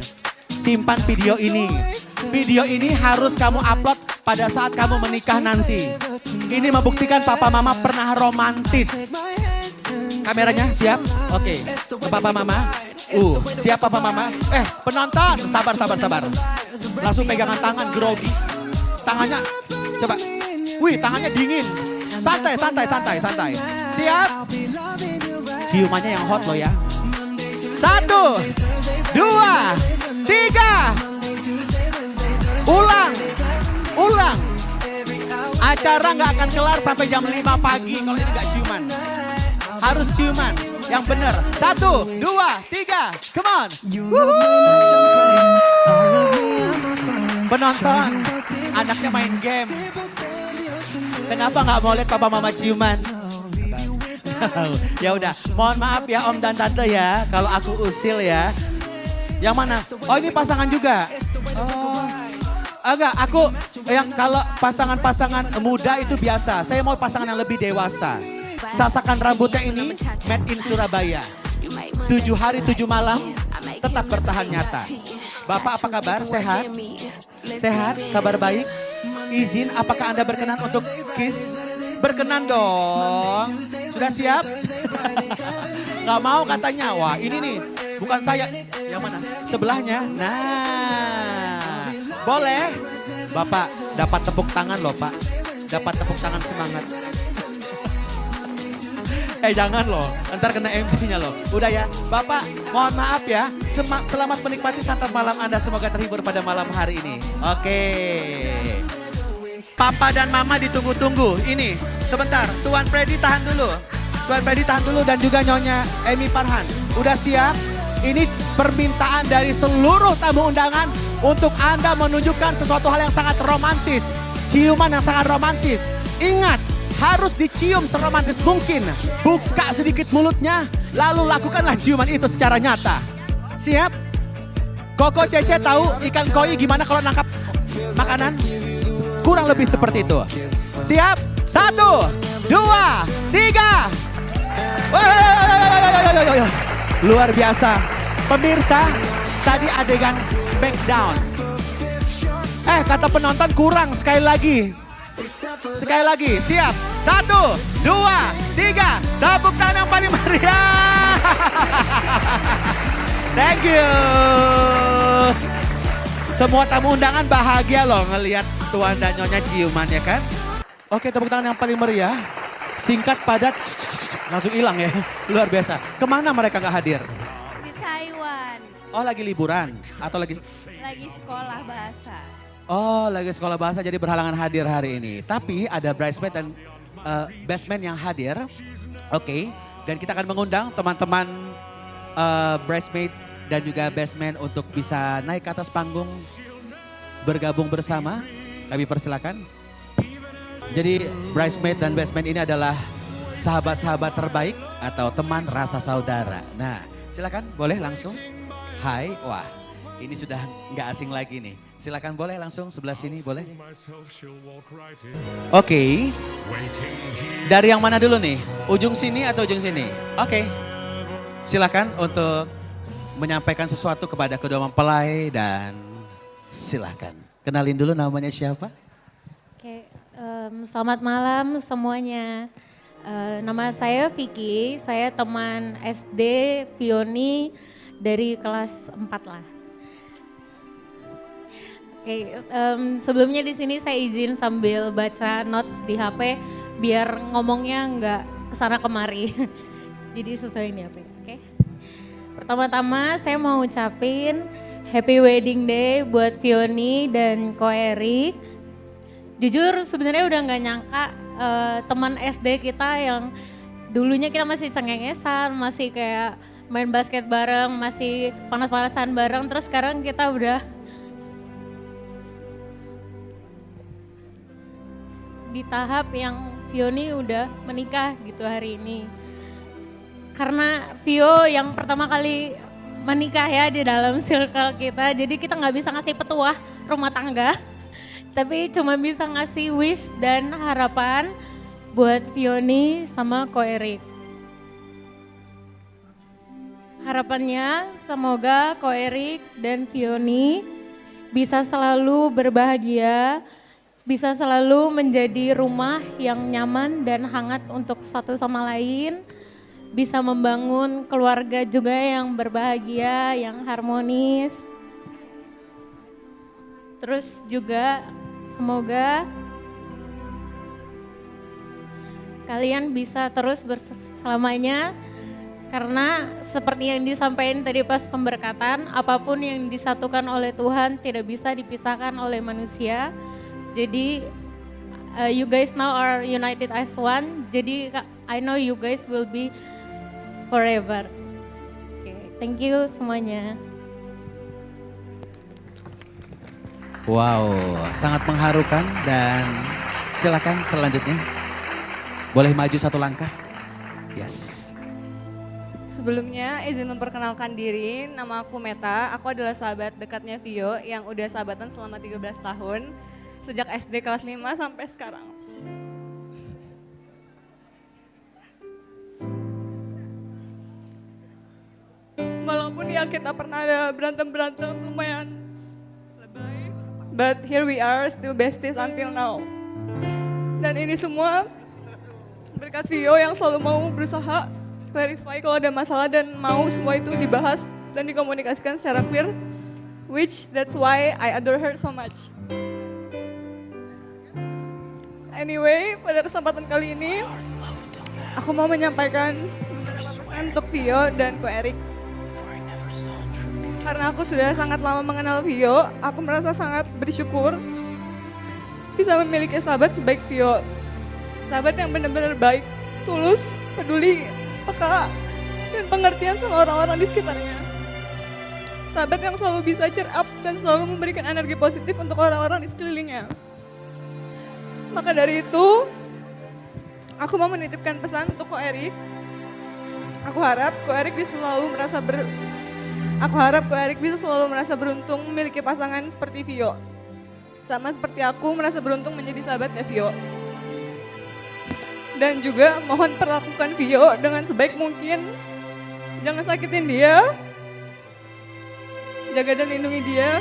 Simpan video ini. Video ini harus kamu upload pada saat kamu menikah nanti. Ini membuktikan papa mama pernah romantis. Kameranya siap? Oke. Papa mama. Siap papa mama? Penonton. Sabar. Langsung pegangan tangan grogi. Tangannya coba. Wih, tangannya dingin. Santai. Siap? Ciumannya yang hot loh ya. 1, 2, 3. Ulang. Acara nggak akan kelar sampai jam 5 pagi kalau ini nggak ciuman. Harus ciuman yang benar. 1, 2, 3. Come on. Penonton, anaknya main game. Kenapa nggak mau lihat papa mama ciuman? Ya udah, mohon maaf ya om dan tante ya, kalau aku usil ya. Yang mana? Oh ini pasangan juga. Oh, enggak, aku yang kalau pasangan-pasangan muda itu biasa. Saya mau pasangan yang lebih dewasa. Sasakan rambutnya ini made in Surabaya. 7 hari 7 malam tetap bertahan nyata. Bapak apa kabar? Sehat? Sehat? Kabar baik? Izin, apakah Anda berkenan untuk kiss? Berkenan dong. Sudah siap? Gak mau katanya. Wah ini nih, bukan saya. Yang mana? Sebelahnya. Nah, boleh. Bapak dapat tepuk tangan loh Pak. Dapat tepuk tangan semangat. Jangan loh, ntar kena MC-nya loh. Udah ya, Bapak mohon maaf ya. Selamat menikmati santap malam Anda. Semoga terhibur pada malam hari ini. Oke. Papa dan Mama ditunggu-tunggu. Ini, sebentar. Tuan Freddy tahan dulu. Tuan Freddy tahan dulu dan juga Nyonya Emi Farhan. Udah siap? Ini permintaan dari seluruh tamu undangan untuk Anda menunjukkan sesuatu hal yang sangat romantis. Ciuman yang sangat romantis. Ingat, harus dicium seromantis mungkin. Buka sedikit mulutnya, lalu lakukanlah ciuman itu secara nyata. Siap? Koko Cece tahu ikan koi gimana kalau nangkap makanan? Kurang lebih seperti itu. Siap? 1, 2, 3. Luar biasa. Pemirsa, tadi adegan smackdown. Kata penonton kurang, sekali lagi. Sekali lagi, siap. 1, 2, 3. Tepuk tangan yang paling meriah. Thank you. Semua tamu undangan bahagia loh ngelihat Tuan dan Nyonya ciuman ya kan. Oke, tepuk tangan yang paling meriah. Singkat, padat, langsung hilang ya. Luar biasa. Kemana mereka gak hadir? Di Taiwan. Oh lagi liburan atau lagi Sekolah bahasa. Oh, lagi sekolah bahasa jadi berhalangan hadir hari ini. Tapi ada bridesmaid dan best man yang hadir. Oke, dan kita akan mengundang teman-teman bridesmaid dan juga best man untuk bisa naik ke atas panggung bergabung bersama. Kami persilakan. Jadi bridesmaid dan best man ini adalah sahabat-sahabat terbaik atau teman rasa saudara. Nah, silakan boleh langsung. Hai, wah ini sudah nggak asing lagi nih. Silakan boleh langsung sebelah sini, boleh? Oke. Dari yang mana dulu nih? Ujung sini atau ujung sini? Oke. Silakan untuk menyampaikan sesuatu kepada kedua mempelai dan silakan. Kenalin dulu namanya siapa? Oke, selamat malam semuanya. Nama saya Vicky, saya teman SD Fioni dari kelas 4 lah. Oke, sebelumnya di sini saya izin sambil baca notes di HP biar ngomongnya nggak kesana kemari. Jadi sesuai ini HP. Oke. Pertama-tama saya mau ucapin Happy Wedding Day buat Fioni dan Ko Erik. Jujur sebenarnya udah nggak nyangka teman SD kita yang dulunya kita masih cengengesan, masih kayak main basket bareng, masih panas-panasan bareng, terus sekarang kita udah di tahap yang Vio nih udah menikah gitu hari ini. Karena Vio yang pertama kali menikah ya di dalam circle kita, jadi kita nggak bisa ngasih petuah rumah tangga, tapi cuma bisa ngasih wish dan harapan buat Vioni sama Ko Erik. Harapannya semoga Ko Erik dan Vioni bisa selalu berbahagia, bisa selalu menjadi rumah yang nyaman dan hangat untuk satu sama lain, bisa membangun keluarga juga yang berbahagia, yang harmonis. Terus juga semoga kalian bisa terus berselamanya, karena seperti yang disampaikan tadi pas pemberkatan, apapun yang disatukan oleh Tuhan tidak bisa dipisahkan oleh manusia. Jadi you guys now are united as one, jadi I know you guys will be forever. Okay, thank you semuanya. Wow, sangat mengharukan dan silakan selanjutnya. Boleh maju satu langkah? Yes. Sebelumnya izin memperkenalkan diri, nama aku Meta, aku adalah sahabat dekatnya Vio yang udah sahabatan selama 13 tahun, sejak SD kelas 5 sampai sekarang. Walaupun ya kita pernah ada berantem-berantem lumayan lebay, but here we are still besties until now. Dan ini semua berkat Vio yang selalu mau berusaha clarify kalau ada masalah dan mau semua itu dibahas dan dikomunikasikan secara clear, which that's why I adore her so much. Anyway, pada kesempatan kali ini aku mau menyampaikan pesan untuk Vio dan Ko Erik. Karena aku sudah sangat lama mengenal Vio, aku merasa sangat bersyukur bisa memiliki sahabat sebaik Vio. Sahabat yang benar-benar baik, tulus, peduli, peka, dan pengertian sama orang-orang di sekitarnya. Sahabat yang selalu bisa cheer up dan selalu memberikan energi positif untuk orang-orang di sekelilingnya. Maka dari itu, aku mau menitipkan pesan untuk Ko Erik. Aku harap Ko Erik bisa selalu merasa beruntung memiliki pasangan seperti Vio. Sama seperti aku merasa beruntung menjadi sahabatnya Vio. Dan juga mohon perlakukan Vio dengan sebaik mungkin. Jangan sakitin dia. Jaga dan lindungi dia.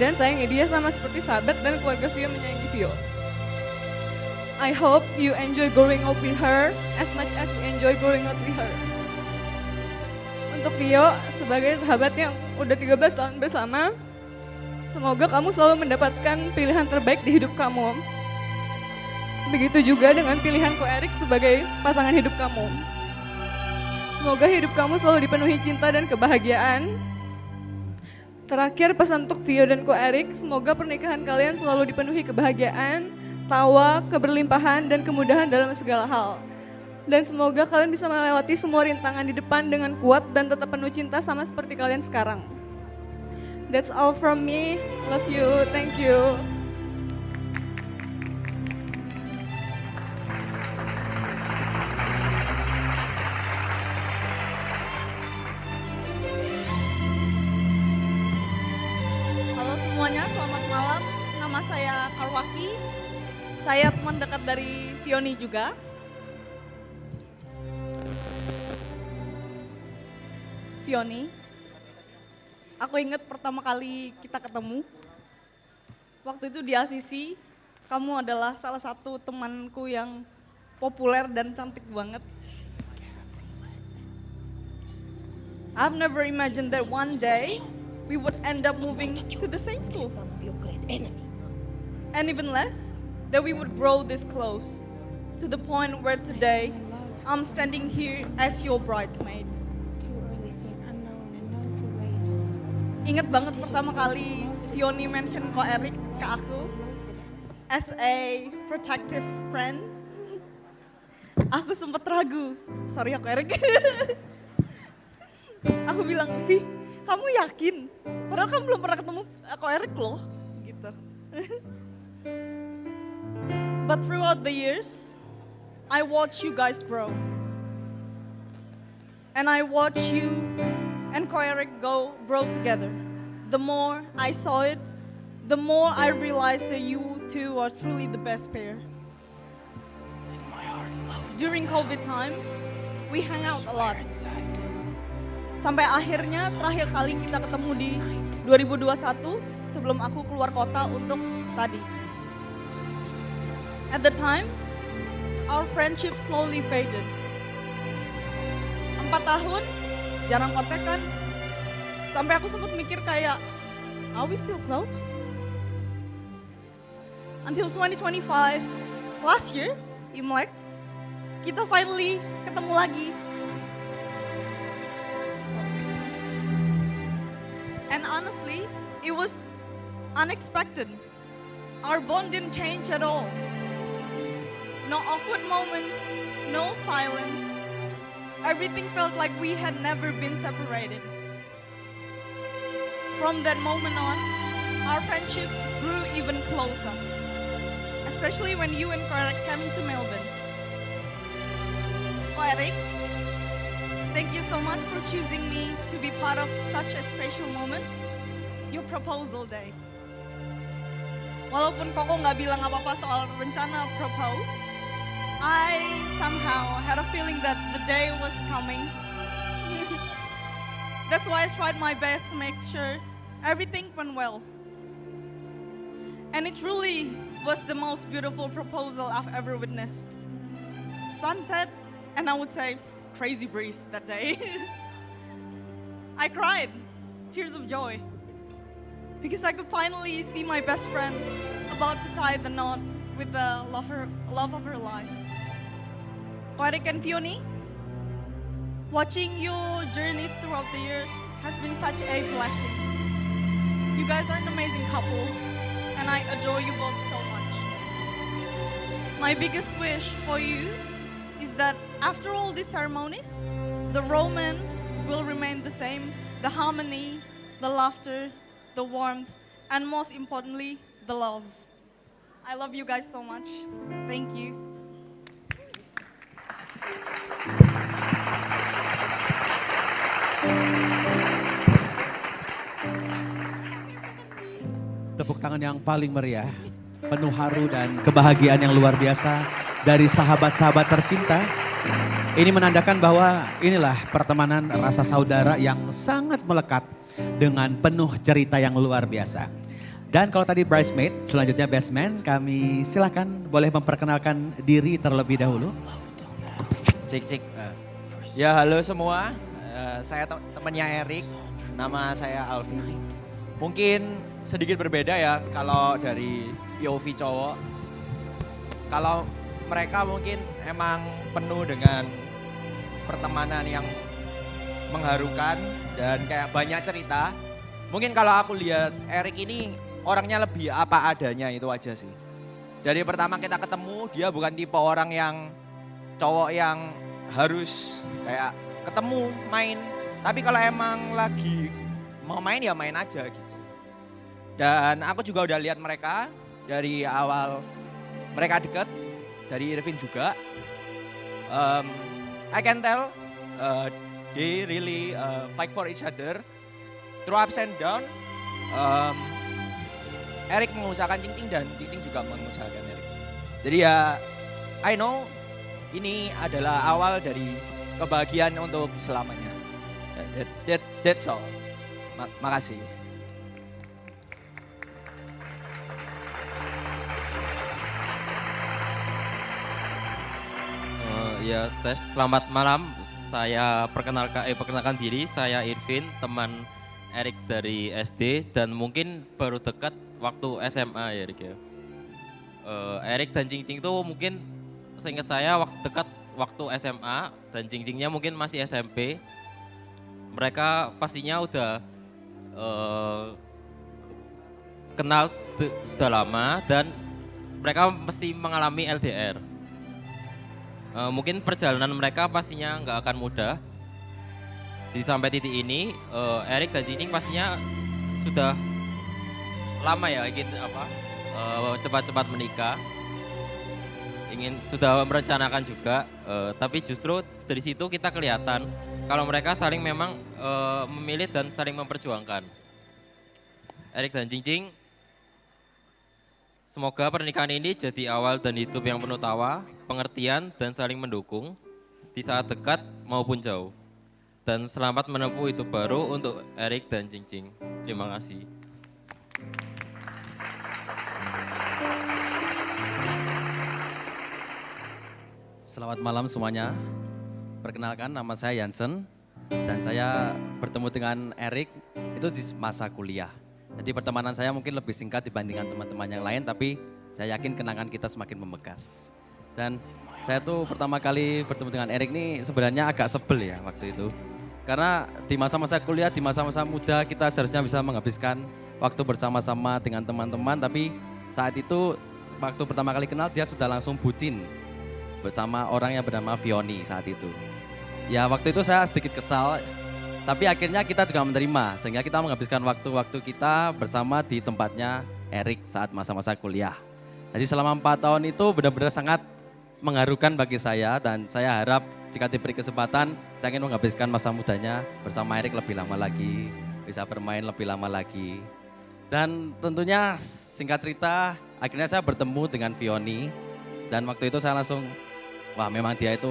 Dan sayangi dia sama seperti sahabat dan keluarga Vio menyayangi Vio. I hope you enjoy growing up with her as much as we enjoy growing up with her. Untuk Vio, sebagai sahabat yang udah 13 tahun bersama, semoga kamu selalu mendapatkan pilihan terbaik di hidup kamu. Begitu juga dengan pilihan Ko Erik sebagai pasangan hidup kamu. Semoga hidup kamu selalu dipenuhi cinta dan kebahagiaan. Terakhir pesan untuk Vio dan Ko Erik, semoga pernikahan kalian selalu dipenuhi kebahagiaan, tawa, keberlimpahan, dan kemudahan dalam segala hal. Dan semoga kalian bisa melewati semua rintangan di depan dengan kuat dan tetap penuh cinta sama seperti kalian sekarang. That's all from me. Love you. Thank you. Halo semuanya, selamat malam. Nama saya Karwaki. Saya teman dekat dari Vioni juga. Vioni, aku ingat pertama kali kita ketemu. Waktu itu di ACC, kamu adalah salah satu temanku yang populer dan cantik banget. I've never imagined that one day we would end up moving to the same school. And even less, that we would grow this close to the point where today I'm standing here as your bridesmaid. Ingat banget pertama kali Vioni mention Ko Erik ke aku as a protective friend. aku sempat ragu. Sorry aku Erik. Aku bilang, Vi, kamu yakin? Padahal kamu belum pernah ketemu aku Erik loh. Gitu. But throughout the years, I watch you guys grow. And I watch you and Ko Erik grow together. The more I saw it, the more I realized that you two are truly the best pair. During COVID time, we hang out a lot. Sampai akhirnya terakhir kali kita ketemu di 2021 sebelum aku keluar kota untuk study. At the time, our friendship slowly faded. 4 tahun, jarang kontekan. Sampai aku sempat mikir kayak, are we still close? Until 2025, last year, Imlek, kita finally ketemu lagi. And honestly, it was unexpected. Our bond didn't change at all. No awkward moments, no silence. Everything felt like we had never been separated. From that moment on, our friendship grew even closer. Especially when you and Ko Erik came to Melbourne. Ko Erik, thank you so much for choosing me to be part of such a special moment, your proposal day. Walaupun Koko nggak bilang apa-apa soal rencana propose, I somehow had a feeling that the day was coming. That's why I tried my best to make sure everything went well. And it truly was the most beautiful proposal I've ever witnessed. Sunset, and I would say, crazy breeze that day. I cried, tears of joy, because I could finally see my best friend about to tie the knot with the love of her life. Ko Erik and Fioni, watching your journey throughout the years has been such a blessing. You guys are an amazing couple, and I adore you both so much. My biggest wish for you is that after all these ceremonies, the romance will remain the same, the harmony, the laughter, the warmth, and most importantly, the love. I love you guys so much. Thank you. Tepuk tangan yang paling meriah, penuh haru dan kebahagiaan yang luar biasa dari sahabat-sahabat tercinta. Ini menandakan bahwa inilah pertemanan rasa saudara yang sangat melekat dengan penuh cerita yang luar biasa. Dan kalau tadi bridesmaid, selanjutnya best man, kami silakan boleh memperkenalkan diri terlebih dahulu. Cik. Ya halo semua, saya temannya Erik, nama saya Alfi. Mungkin sedikit berbeda ya kalau dari POV cowok. Kalau mereka mungkin emang penuh dengan pertemanan yang mengharukan dan kayak banyak cerita. Mungkin kalau aku lihat Erik ini orangnya lebih apa adanya, itu aja sih. Dari pertama kita ketemu, dia bukan tipe orang yang cowok yang harus kayak ketemu main. Tapi kalau emang lagi mau main ya main aja gitu. Dan aku juga udah lihat mereka dari awal mereka deket, dari Irvin juga. I can tell they really fight for each other through ups and down. Erik mengusahakan Cing dan Cing juga mengusahakan Erik. Jadi ya I know ini adalah awal dari kebahagiaan untuk selamanya. That's all. Makasih. Ya, tes. Selamat malam. Saya perkenalkan diri, saya Irvin, teman Erik dari SD dan mungkin baru dekat waktu SMA ya Erik ya. Erik dan Cing itu mungkin seingat saya dekat waktu SMA dan Cingnya mungkin masih SMP. Mereka pastinya udah kenal sudah lama dan mereka mesti mengalami LDR. Mungkin perjalanan mereka pastinya nggak akan mudah. Jadi sampai titik ini, Erik dan Jingjing pastinya sudah lama ya ingin cepat-cepat menikah, sudah merencanakan juga. Tapi justru dari situ kita kelihatan kalau mereka saling memang memilih dan saling memperjuangkan. Erik dan Jingjing, semoga pernikahan ini jadi awal dan hidup yang penuh tawa, pengertian dan saling mendukung di saat dekat maupun jauh. Dan selamat menempuh hidup baru untuk Erik dan Jingjing. Terima kasih. Selamat malam semuanya. Perkenalkan, nama saya Jansen dan saya bertemu dengan Erik itu di masa kuliah. Jadi pertemanan saya mungkin lebih singkat dibandingkan teman-teman yang lain, tapi saya yakin kenangan kita semakin membekas. Dan saya tuh pertama kali bertemu dengan Erik ini sebenarnya agak sebel ya waktu itu. Karena di masa-masa kuliah, di masa-masa muda kita seharusnya bisa menghabiskan waktu bersama-sama dengan teman-teman, tapi saat itu waktu pertama kali kenal dia sudah langsung bucin bersama orang yang bernama Vioni saat itu. Ya waktu itu saya sedikit kesal, tapi akhirnya kita juga menerima sehingga kita menghabiskan waktu-waktu kita bersama di tempatnya Erik saat masa-masa kuliah. Jadi selama 4 tahun itu benar-benar sangat mengharukan bagi saya dan saya harap jika diberi kesempatan saya ingin menghabiskan masa mudanya bersama Erik lebih lama lagi, bisa bermain lebih lama lagi. Dan tentunya singkat cerita akhirnya saya bertemu dengan Vioni dan waktu itu saya langsung wah memang dia itu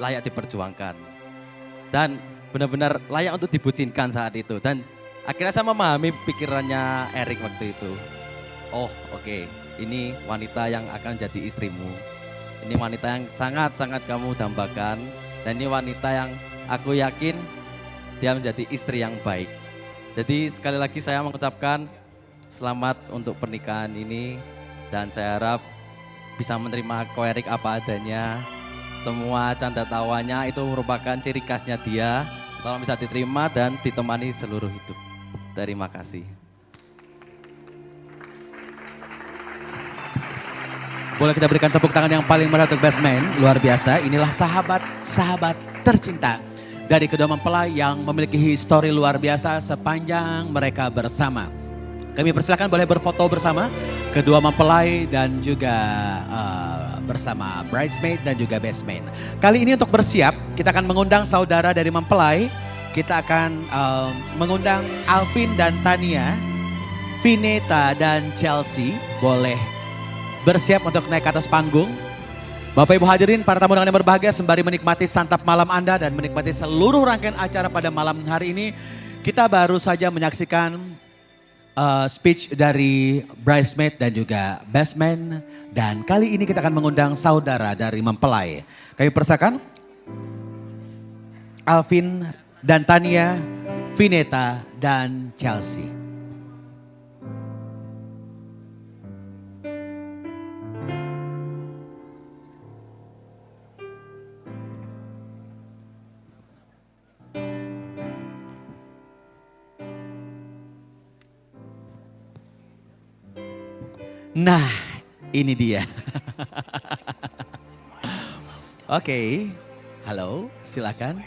layak diperjuangkan dan benar-benar layak untuk dibucinkan saat itu. Dan akhirnya saya memahami pikirannya Erik waktu itu. Oh oke, ini wanita yang akan jadi istrimu. Ini wanita yang sangat-sangat kamu dambakan. Dan ini wanita yang aku yakin dia menjadi istri yang baik. Jadi sekali lagi saya mengucapkan selamat untuk pernikahan ini. Dan saya harap bisa menerima Ko Erik apa adanya. Semua canda tawanya itu merupakan ciri khasnya dia. Tolong bisa diterima dan ditemani seluruh hidup. Terima kasih. Boleh kita berikan tepuk tangan yang paling meriah untuk best man. Luar biasa, inilah sahabat-sahabat tercinta dari kedua mempelai yang memiliki histori luar biasa sepanjang mereka bersama. Kami persilakan boleh berfoto bersama kedua mempelai dan juga bersama bridesmaid dan juga best man. Kali ini untuk bersiap, kita akan mengundang saudara dari mempelai. Kita akan mengundang Alvin dan Tania, Vineta dan Chelsea. Boleh bersiap untuk naik ke atas panggung. Bapak Ibu hadirin, para tamu undangan yang berbahagia, sembari menikmati santap malam Anda dan menikmati seluruh rangkaian acara pada malam hari ini, kita baru saja menyaksikan speech dari bridesmaid dan juga best man. Dan kali ini kita akan mengundang saudara dari mempelai. Kami persilakan Alvin dan Tania, Vineta dan Chelsea. Nah, ini dia. Oke, halo, silakan.